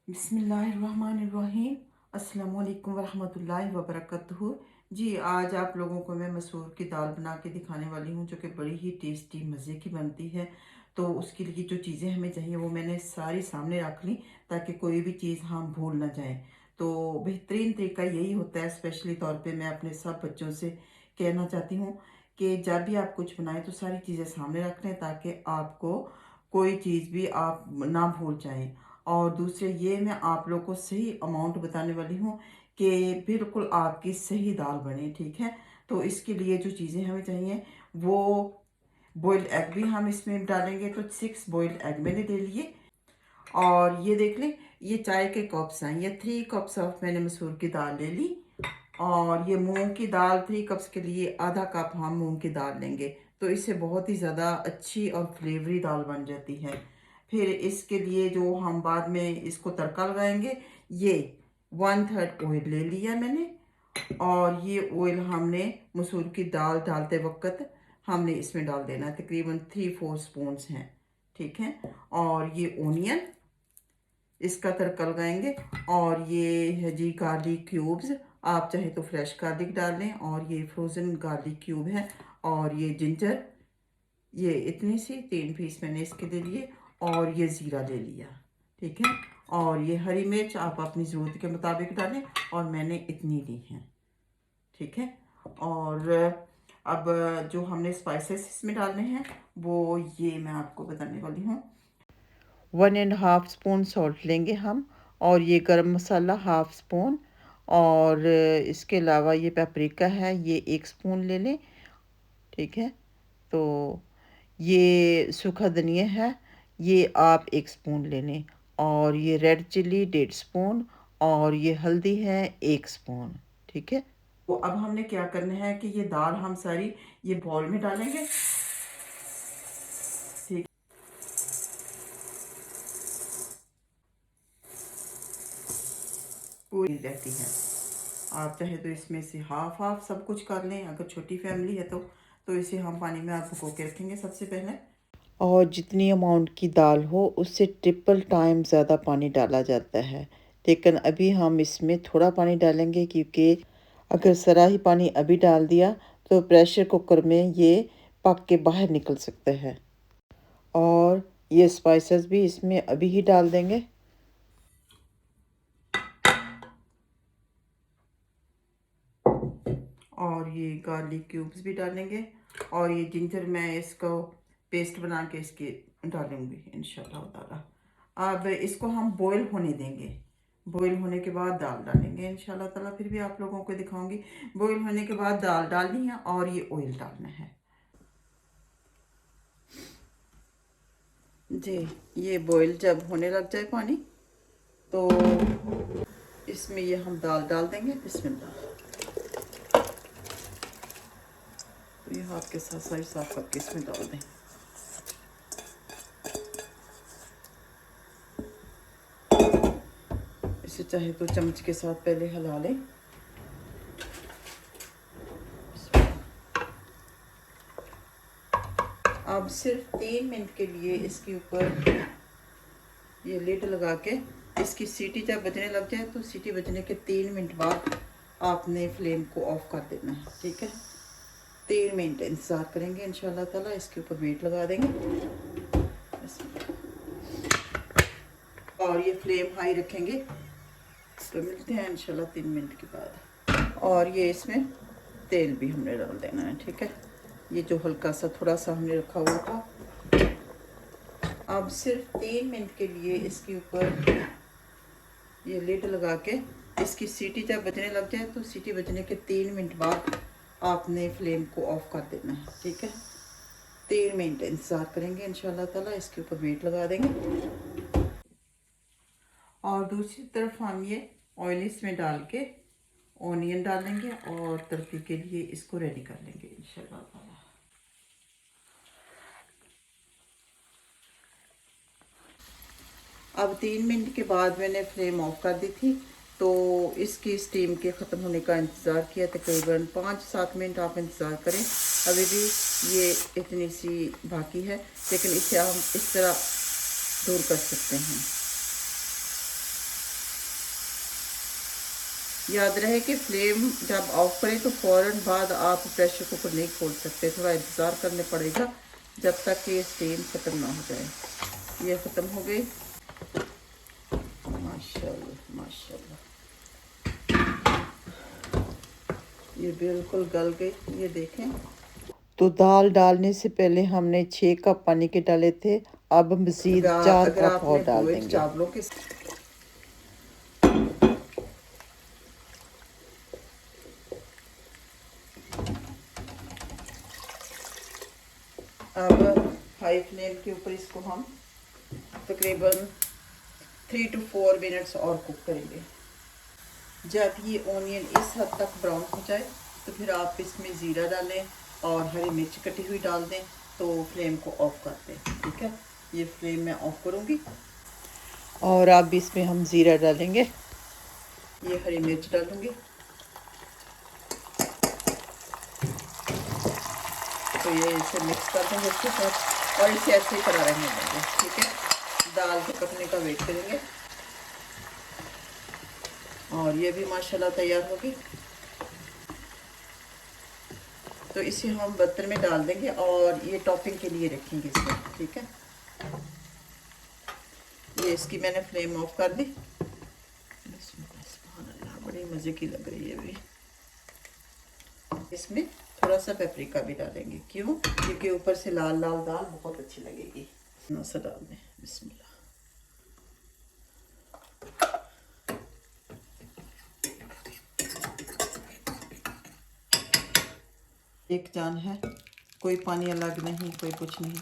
बिस्मिल्लाहिर्रहमानिर्रहीम। अस्सलाम वालेकुम वरहमतुल्लाहि वबरकatuh। जी, आज आप लोगों को मैं मसूर की दाल बना के दिखाने वाली हूँ, जो कि बड़ी ही टेस्टी मज़े की बनती है। तो उसके लिए जो चीज़ें हमें चाहिए वो मैंने सारी सामने रख ली, ताकि कोई भी चीज़ हम भूल ना जाएं। तो बेहतरीन तरीका यही होता है, स्पेशली तौर पे मैं अपने सब बच्चों से कहना चाहती हूँ कि जब भी आप कुछ बनाएं तो सारी चीज़ें सामने रख लें, ताकि आपको कोई चीज़ भी आप ना भूल जाएं। और दूसरे ये मैं आप लोग को सही अमाउंट बताने वाली हूँ कि बिल्कुल आपकी सही दाल बने, ठीक है। तो इसके लिए जो चीज़ें हमें चाहिए वो बॉइल्ड एग भी हम इसमें डालेंगे। तो 6 बॉइल्ड एग मैंने ले लिए। और ये देख लें, ये चाय के कप्स हैं, ये 3 कप्स ऑफ मैंने मसूर की दाल ले ली। और ये मूंग की दाल 3 कप्स के लिए आधा कप हम मूंग की दाल लेंगे। तो इससे बहुत ही ज़्यादा अच्छी और फ्लेवरी दाल बन जाती है। फिर इसके लिए जो हम बाद में इसको तड़का लगाएंगे, ये 1/3 ऑयल ले लिया मैंने। और ये ऑयल हमने मसूर की दाल डालते वक्त हमने इसमें डाल देना है, तकरीबन 3-4 स्पून हैं, ठीक है। और ये ओनियन, इसका तड़का लगाएंगे। और ये है जी गार्लिक क्यूब्स, आप चाहे तो फ्रेश गार्लिक डाल लें, और ये फ्रोज़न गार्लिक क्यूब है। और ये जिंजर, ये इतनी सी 3 पीस मैंने इसके ले लिए। और ये ज़ीरा ले लिया, ठीक है। और ये हरी मिर्च आप अपनी ज़रूरत के मुताबिक डालें, और मैंने इतनी ली है, ठीक है। और अब जो हमने स्पाइसेस इसमें डालने हैं वो ये मैं आपको बताने वाली हूँ। 1.5 स्पून सॉल्ट लेंगे हम। और ये गरम मसाला 1/2 स्पून। और इसके अलावा ये पेपरिका है, ये 1 स्पून ले लें, ठीक है। तो ये सूखा धनिया है, ये आप 1 स्पून ले लें। और ये रेड चिल्ली 1.5 स्पून। और ये हल्दी है 1 स्पून, ठीक है। तो अब हमने क्या करना है कि ये दाल हम सारी ये बॉल में डालेंगे, ठीक। पूरी रहती है। आप चाहे तो इसमें से हाफ हाफ सब कुछ कर लें, अगर छोटी फैमिली है तो इसे हम पानी में आप भिगो के रखेंगे सबसे पहले। और जितनी अमाउंट की दाल हो उससे ट्रिपल टाइम ज़्यादा पानी डाला जाता है। लेकिन अभी हम इसमें थोड़ा पानी डालेंगे, क्योंकि अगर सारा ही पानी अभी डाल दिया तो प्रेशर कुकर में ये पक के बाहर निकल सकता है। और ये स्पाइसेस भी इसमें अभी ही डाल देंगे। और ये गार्लिक क्यूब्स भी डालेंगे। और ये जिंजर मैं इसको पेस्ट बना के इसके डालूंगी इंशाल्लाह ताला। अब इसको हम बॉईल होने देंगे। बॉईल होने के बाद दाल डालेंगे इंशाल्लाह ताला, फिर भी आप लोगों को दिखाऊंगी। बॉईल होने के बाद दाल डालनी है और ये ऑयल डालना है जी। ये बॉईल जब होने लग जाए पानी, तो इसमें ये हम दाल डाल देंगे। बिस्मिल्लाह। तो ये हाथ के साथ साइड साफ करके इसमें डाल दें। इसे चाहे तो चम्मच के साथ पहले हिला लें। अब सिर्फ 3 मिनट के लिए इसके ऊपर ये लिड लगा के इसकी सीटी जब बजने लग जाए, तो सीटी बजने के 3 मिनट बाद आपने फ्लेम को ऑफ कर देना है, ठीक है। 3 मिनट इंतज़ार करेंगे इंशाल्लाह ताला। इसके ऊपर वेट लगा देंगे और ये फ्लेम हाई रखेंगे। तो मिलते हैं इंशाल्लाह 3 मिनट के बाद। और ये इसमें तेल भी हमने डाल देना है, ठीक है। ये जो हल्का सा थोड़ा सा हमने रखा हुआ था। अब सिर्फ 3 मिनट के लिए इसके ऊपर ये लिड लगा के इसकी सीटी जब बजने लग जाए, तो सीटी बजने के 3 मिनट बाद आपने फ्लेम को ऑफ कर देना है, ठीक है। 3 मिनट इंतज़ार करेंगे इंशाल्लाह ताला। इसके ऊपर वेट लगा देंगे। और दूसरी तरफ हम ये ऑयल इसमें डाल के ऑनियन डालेंगे और तड़के के लिए इसको रेडी कर लेंगे इंशाल्लाह ताला। अब 3 मिनट के बाद मैंने फ्लेम ऑफ कर दी थी, तो इसकी स्टीम के ख़त्म होने का इंतज़ार किया। तकरीबन 5-7 मिनट आप इंतज़ार करें। अभी भी ये इतनी सी बाकी है, लेकिन इसे हम इस तरह दूर कर सकते हैं। याद रहे कि फ्लेम जब ऑफ करें तो फ़ौरन बाद आप प्रेशर कुकर नहीं खोल सकते, थोड़ा इंतज़ार करने पड़ेगा जब तक कि स्टीम ख़त्म ना हो जाए। ये ख़त्म हो गई, माशाल्लाह माशाल्लाह, ये बिल्कुल गल गई, ये देखें। तो दाल डालने से पहले हमने 6 कप पानी के डाले थे, अब मज़ीद 4 अगर कप और आपने डाल बॉइल्ड देंगे। चावलों के अब हाई फ्लेम के ऊपर इसको हम तकरीबन 3 to 4 मिनट्स और कुक करेंगे। जब ये ओनियन इस हद तक ब्राउन हो जाए तो फिर आप इसमें ज़ीरा डालें और हरी मिर्च कटी हुई डाल दें, तो फ्लेम को ऑफ कर दें। ठीक है, ये फ्लेम मैं ऑफ करूँगी और अब इसमें हम ज़ीरा डालेंगे, ये हरी मिर्च डालूँगी, तो ये इसे मिक्स कर देंगे इसके साथ और इसे ऐसे ही करा रहने देंगे। ठीक है, दाल के पकने का वेट करेंगे और ये भी माशाल्लाह तैयार होगी। तो इसे हम बर्तन में डाल देंगे और ये टॉपिंग के लिए रखेंगे इसे। ठीक है, ये इसकी मैंने फ्लेम ऑफ कर दी। बड़ी मज़े की लग रही है अभी। इसमें थोड़ा सा पेपरिका भी डालेंगे, क्यों? क्योंकि ऊपर से लाल लाल दाल बहुत अच्छी लगेगी। थोड़ा सा डाल दें, बिस्मिल्लाह। एक जान है, कोई पानी अलग नहीं, कोई कुछ नहीं,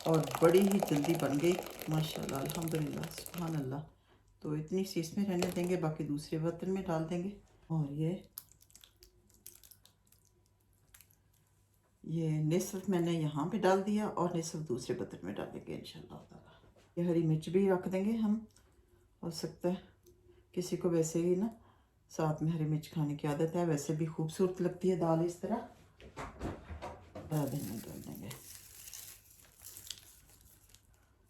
और बड़ी ही जल्दी बन गई माशाल्लाह, अल्हम्दुलिल्लाह, सुभान अल्लाह। तो इतनी सी इसमें रहने देंगे, बाकी दूसरे बर्तन में डाल देंगे। और ये निसफ मैंने यहाँ पे डाल दिया और निसफ दूसरे बर्तन में डालेंगे इंशाल्लाह ताला। ये हरी मिर्च भी रख देंगे हम, हो सकता है किसी को वैसे ही ना साथ में हरी मिर्च खाने की आदत है, वैसे भी खूबसूरत लगती है दाल इस तरह। डाल देंगे।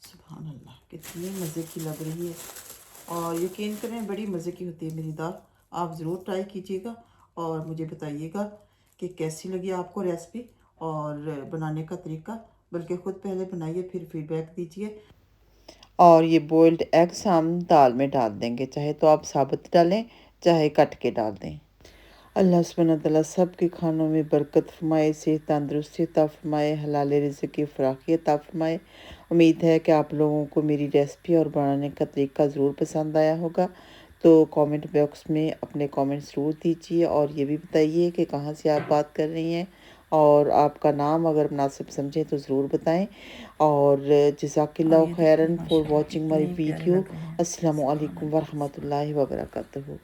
सुभान अल्लाह, कितनी मज़े की लग रही है और यकीन करें बड़ी मज़े की होती है मेरी दाल। आप ज़रूर ट्राई कीजिएगा और मुझे बताइएगा कि कैसी लगी आपको रेसिपी और बनाने का तरीका, बल्कि ख़ुद पहले बनाइए फिर फीडबैक दीजिए। और ये बॉइल्ड एग्स हम दाल में डाल देंगे, चाहे तो आप साबुत डालें चाहे कट के डाल दें। अल्लाह सुब्हानहू तआला सब के खानों में बरकत फरमाए, सेहत तंदुरुस्ती अता फरमाए, हलाल रिज़्क़ की फराखी अता फरमाए। उम्मीद है कि आप लोगों को मेरी रेसिपी और बनाने का तरीका ज़रूर पसंद आया होगा। तो कमेंट बॉक्स में अपने कमेंट्स ज़रूर दीजिए और ये भी बताइए कि कहाँ से आप बात कर रही हैं और आपका नाम अगर मुनासिब समझें तो ज़रूर बताएं। और जज़ाकल्लाहु खैरन फॉर वॉचिंग माय वीडियो। अस्सलामु अलैकुम व रहमतुल्लाहि व बरकातुहू।